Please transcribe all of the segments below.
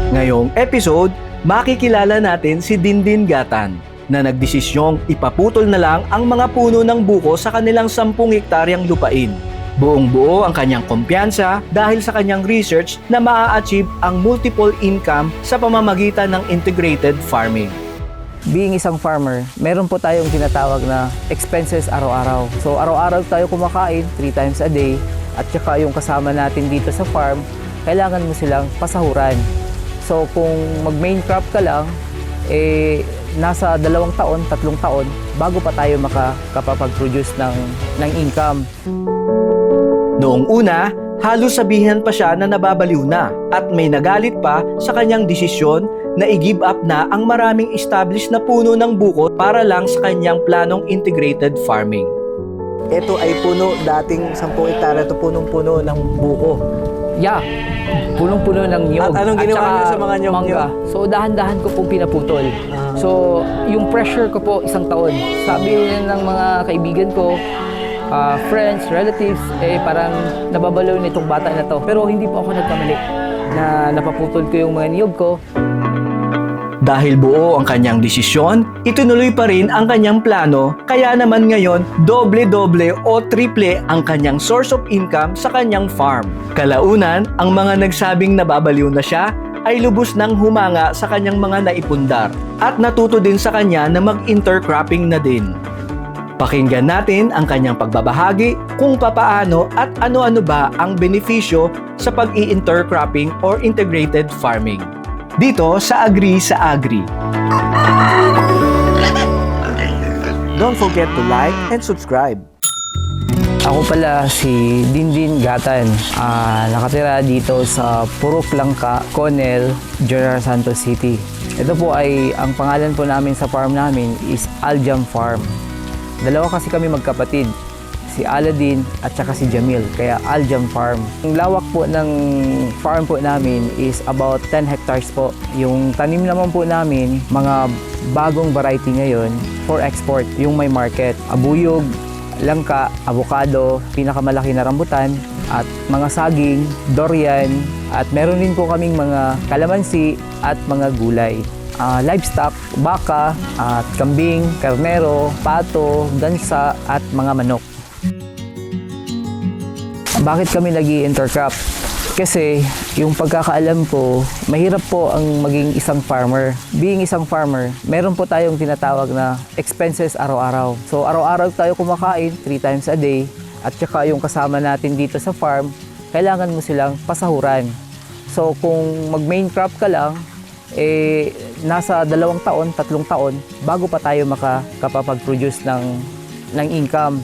Ngayong episode, makikilala natin si Dindin Gatan na nagdesisyong ipaputol na lang ang mga puno ng buko sa kanilang 10 hektaryang lupain. Buong-buo ang kanyang kumpiyansa dahil sa kanyang research na maa-achieve ang multiple income sa pamamagitan ng integrated farming. Being isang farmer, meron po tayong tinatawag na expenses araw-araw. So araw-araw tayo kumakain 3 times a day at saka yung kasama natin dito sa farm, kailangan mo silang pasahuran. So kung mag-main crop ka lang, nasa 2 taon, 3 taon bago pa tayo makakapag-produce ng income. Noong una, halos sabihan pa siya na nababaliw na at may nagalit pa sa kanyang desisyon na i-give up na ang maraming established na puno ng buko para lang sa kanyang planong integrated farming. Ito ay puno, dating 10 hektarya ito punong-puno ng buko. Yeah, punong-puno ng niyog. At anong ginawa saka niyo sa mga niyog mangga. niyo? So dahan-dahan ko pong pinaputol. So yung pressure ko po 1 taon. Sabi ng mga kaibigan ko, friends, relatives, parang nababalaw nitong bata na to. Pero hindi po ako nagkamali na napaputol ko yung mga niyog ko. Dahil buo ang kanyang desisyon, itunuloy pa rin ang kanyang plano, kaya naman ngayon doble-doble o triple ang kanyang source of income sa kanyang farm. Kalaunan, ang mga nagsabing nababaliw na siya ay lubos nang humanga sa kanyang mga naipundar at natuto din sa kanya na mag-intercropping na din. Pakinggan natin ang kanyang pagbabahagi kung papaano at ano-ano ba ang benepisyo sa pag-i-intercropping or integrated farming. Dito sa Agri sa Agri. Don't forget to like and subscribe. Ako pala si Dindin Gatan. Nakatira dito sa Purok Langka, Conel, General Santos City. Ito po ay, ang pangalan po namin sa farm namin is Aljam Farm. Dalawa kasi kami magkapatid, si Aladdin at saka si Jamil, kaya Aljam Farm. Ang lawak po ng farm po namin is about 10 hectares po. Yung tanim naman po namin, mga bagong variety ngayon for export, yung may market. Abuyog, langka, avocado, pinakamalaki na rambutan, at mga saging, durian, at meron din po kaming mga kalamansi at mga gulay. Livestock, baka, at kambing, karnero, pato, gansa, at mga manok. Bakit kami nag-i-intercrop? Kasi yung pagkakaalam ko, mahirap po ang maging isang farmer. Being isang farmer, meron po tayong tinatawag na expenses araw-araw. So araw-araw tayo kumakain 3 times a day at saka yung kasama natin dito sa farm, kailangan mo silang pasahuran. So kung mag-main crop ka lang, nasa 2 taon, 3 taon bago pa tayo makakapag-produce ng income.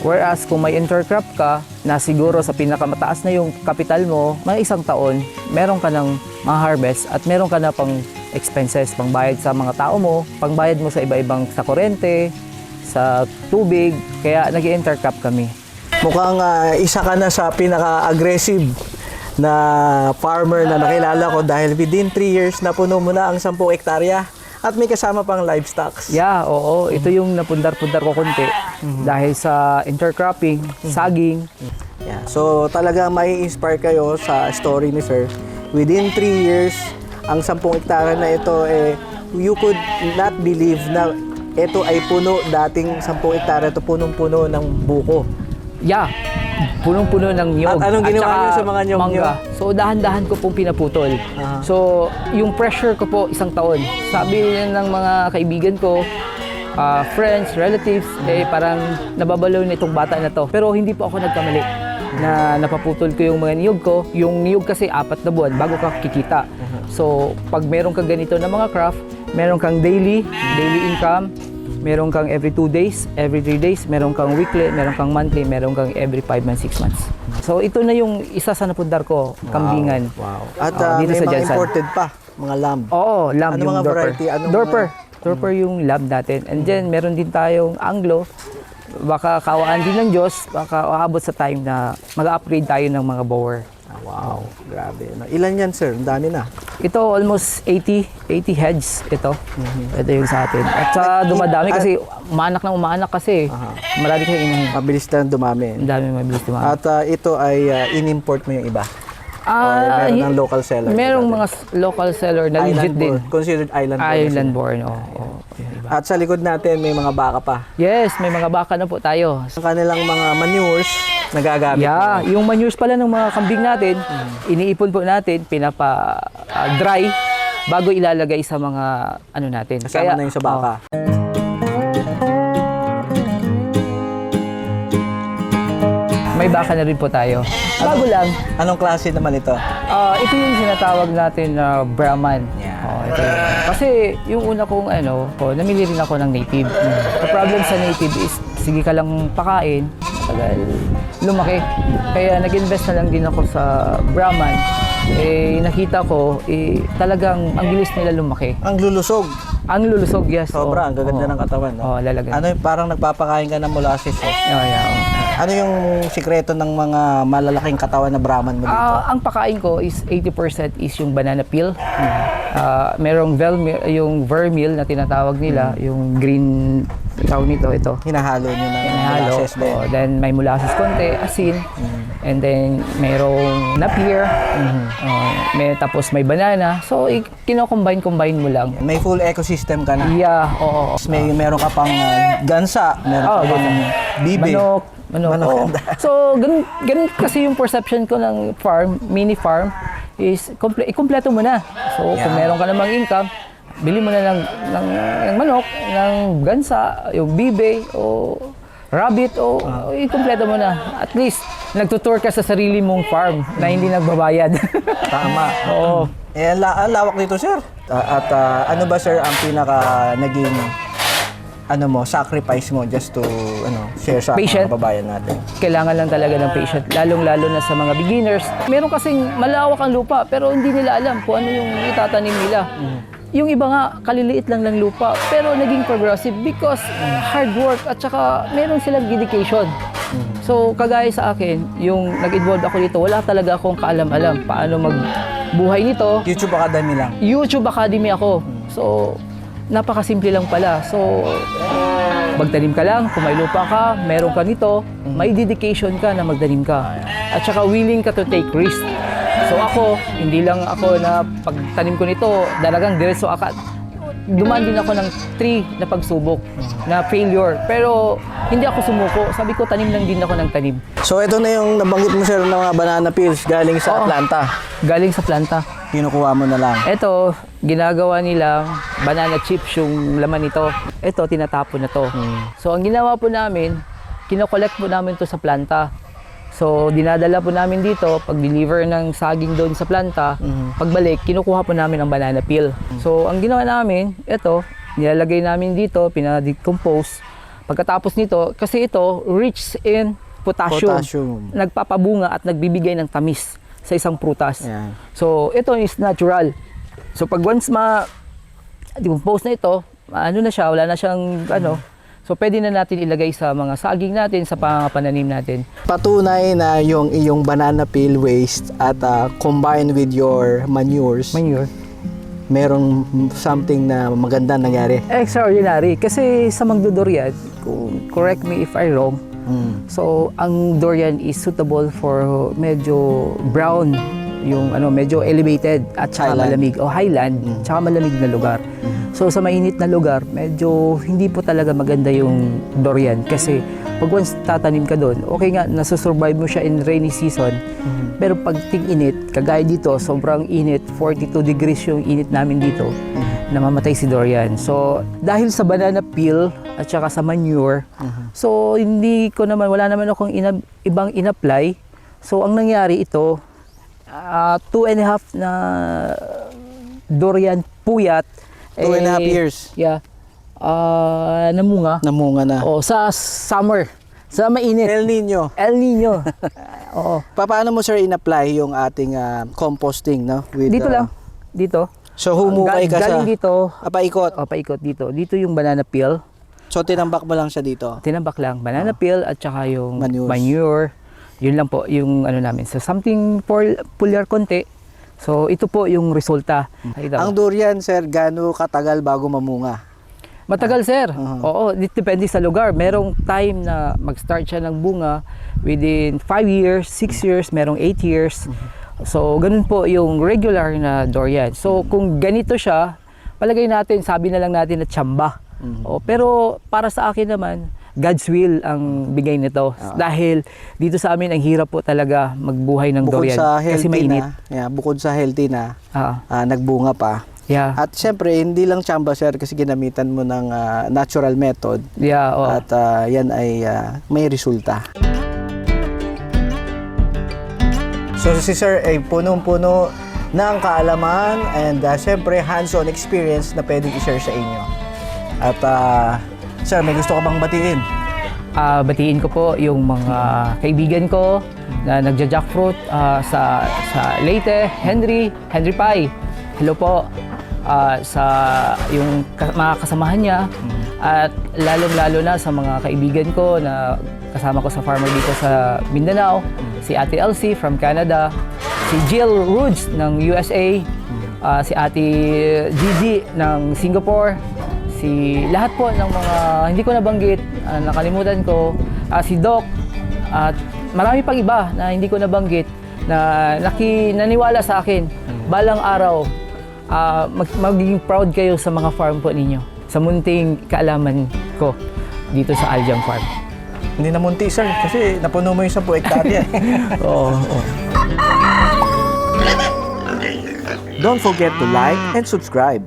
Whereas kung may intercrop ka na siguro sa pinakamataas na yung kapital mo, mga 1 taon, meron ka ng ma-harvest at meron ka na pang expenses, pangbayad sa mga tao mo, pangbayad mo sa iba-ibang sa kuryente, sa tubig, kaya nag-intercrop kami. Mukhang isa ka na sa pinaka-aggressive na farmer na nakilala ko dahil within 3 years na puno mo na ang 10 hektarya at may kasama pang livestock. Yeah, oo. Ito yung napundar-pundar ko konti dahil sa intercropping, saging. Yeah. So talaga may inspire kayo sa story ni Sir. Within 3 years, ang 10 hektarya na ito, you could not believe na ito ay puno, dating 10 hektarya ito punong-puno ng buko. Yeah, punong-puno ng niyog. At anong ginawa saka niyo sa mga niyog niyo? mangga. So dahan-dahan ko pong pinaputol. So yung pressure ko po 1 taon. Sabi ng mga kaibigan ko, friends, relatives, parang nababalaw nitong bata na to. Pero hindi po ako nagkamali na napaputol ko yung mga niyog ko. Yung niyog kasi 4 na buwan bago ka kikita. So pag meron kang ganito na mga craft, meron kang daily income, meron kang every 2 days, every 3 days, meron kang weekly, meron kang monthly, meron kang every 5 months, 6 months. So ito na yung isa sa napundar ko, kambingan. Wow. At dito may sa mga Jansan. imported pa, mga lamb. Oo, lamb Ano yung mga Dorper. variety? Anong Dorper yung lamb natin. And then meron din tayong Anglo. Baka kawaan din ng Diyos, baka aabot sa time na mag-upgrade tayo ng mga bower. Wow, grabe. Ilan yan, sir? Ang dami na. Ito almost 80 heads ito. Ito yung sa atin. At sa dumadami kasi umaanak kasi. Marami kasi inahin. Mabilis lang dumami. Ang dami mabilis dumami. At ito ay in-import mo yung iba. Or meron ng local seller? Merong dito mga local seller na legit din. Considered island born. Island born, oo. Yun, iba. At sa likod natin, may mga baka pa. Yes, may mga baka na po tayo. Ang kanilang mga manures, nagagamit Yeah, yung manures pala ng mga kambing natin, iniipon po natin, pinapa-dry bago ilalagay sa mga ano natin. Kasama na yung sa baka. May baka na rin po tayo. Bago lang, Anong klase naman ito? ito yung sinatawag natin na Brahman. Yeah. Ito yun. Kasi yung una kong namili rin ako ng native. The problem sa native is, sige ka lang pakain, matagal lumaki. Kaya nag-invest na lang din ako sa Brahman. Nakita ko, talagang ang bilis nila lumaki. Ang lulusog. Ang lulusog, yes. Sobra, ang gaganda ng katawan. No? Lalagyan. Ano yung parang nagpapakain ka ng molasses. Oh. Yeah. Ano yung sikreto ng mga malalaking katawan na Brahman mo dito? Ang pakain ko is 80% is yung banana peel. Merong yung vermeil na tinatawag nila, yung green tawag nito, ito. Hinahalo nyo ng Hinahalo. molasses din. Then may molasses konti, asin. And then mayroong napier. Tapos may banana. So kino-combine mo lang. May full ecosystem ka na. Yeah, oo. Meron ka pang gansa, meron ka pang bibe. Manok. So, ganun kasi yung perception ko ng farm, mini farm, is ikumpleto mo na. So, kung meron ka namang income, bili mo na ng manok, ng gansa, yung bibe, o rabbit, o ikumpleto mo na. At least, nagtutour ka sa sarili mong farm na hindi nagbabayad. Tama. Oo. Ang lawak nito, sir. At ano ba, sir, ang pinaka naging sacrifice mo just to share sa Patient. mga kababayan natin? Kailangan lang talaga ng patient, lalong-lalo na sa mga beginners. Meron kasing malawak ang lupa, pero hindi nila alam kung ano yung itatanim nila. Yung iba nga, kaliliit lang ng lupa, pero naging progressive because hard work at saka meron silang dedication. So, kagaya sa akin, yung nag-involve ako dito, wala talaga akong kaalam-alam paano magbuhay nito. YouTube Academy lang. YouTube Academy ako. So, napakasimple lang pala. So, magtanim ka lang, kung may lupa ka, meron ka nito, may dedication ka na magtanim ka. At saka willing ka to take risk. So ako, hindi lang ako na pagtanim ko nito, dalagang diretso akad. Dumaan din ako ng 3 na pagsubok, na failure. Pero hindi ako sumuko. Sabi ko, tanim lang din ako ng tanim. So ito na yung nabanggit mo, sir, ng mga banana peels galing sa Atlanta. Galing sa planta. Kinukuha mo na lang. Ito, ginagawa nilang banana chips yung laman nito. Ito, tinatapon na to. So, ang ginawa po namin, kinokollect po namin to sa planta. So, dinadala po namin dito, pag-deliver ng saging doon sa planta, pagbalik, kinukuha po namin ang banana peel. So, ang ginawa namin, ito, nilalagay namin dito, pinadecompose. Pagkatapos nito, kasi ito, rich in potassium. Nagpapabunga at nagbibigay ng tamis sa isang prutas. Ayan. So, ito is natural. So, pag once decompose na ito, na siya, wala na siyang so, pwede na natin ilagay sa mga saging natin, sa pananim natin. Patunay na yung iyong banana peel waste at combined with your manures, merong something na maganda nangyari. Extraordinary. Kasi sa magdodorian, correct me if I'm wrong, so ang durian is suitable for medyo brown, yung medyo elevated at saka malamig, o highland, saka malamig na lugar. So sa mainit na lugar, medyo hindi po talaga maganda yung durian kasi pag once tatanim ka doon, okay nga, nasusurvive mo siya in rainy season. Pero pag ting-init, kagaya dito, sobrang init, 42 degrees yung init namin dito, namamatay si durian. So dahil sa banana peel at saka sa manure, so wala naman akong ibang in-apply. So ang nangyari ito, 2.5 na durian puyat. 2.5 years. Yeah. Namunga. Namunga na. Sa summer. Sa mainit. El Nino. El Nino. Oo. Paano mo, sir, in-apply yung ating composting, no? With, Dito lang. Dito. So humukay ka galing dito. paikot. Paikot dito. Dito yung banana peel. So tinambak mo lang siya dito. Tinambak lang. Banana peel at saka yung Manures. manure. Yun lang po yung namin. So something pulyar konti. So ito po yung resulta. Ang durian, sir, gaano katagal bago mamunga? Matagal, sir. Oo, depende sa lugar. Merong time na mag-start siya ng bunga within 5 years, 6 years, merong 8 years. So, ganun po yung regular na durian. So, kung ganito siya, palagay natin, sabi na lang natin na tsamba. Pero para sa akin naman, God's will ang bigay nito. Dahil dito sa amin, ang hirap po talaga magbuhay ng Bukod durian. sa Kasi healthy mainit. bukod sa healthy na, Ah, nagbunga pa. yeah. At syempre, hindi lang tsamba, sir, kasi ginamitan mo ng natural method. Yeah, oh. At yan ay may resulta. So si sir ay punong-puno ng kaalaman and syempre hands-on experience na pwedeng i-share sa inyo. At sir, may gusto ka bang batiin? Batiin ko po yung mga kaibigan ko na nagja-jackfruit sa Leyte, Henry Pai. Hello po sa yung mga kasamahan niya at lalong-lalo na sa mga kaibigan ko na kasama ko sa farmer dito sa Mindanao, si Ate Elsie from Canada, si Jill Roods ng USA, si Ate Gigi ng Singapore, si lahat po ng mga hindi ko nabanggit, nakalimutan ko, si Doc, at marami pang iba na hindi ko nabanggit na naniwala sa akin. Balang araw, magiging proud kayo sa mga farm po ninyo, sa munting kaalaman ko dito sa Aljam Farm. Hindi na munti, sir, kasi napuno mo yung 10 hektarya. Oo. Don't forget to like and subscribe.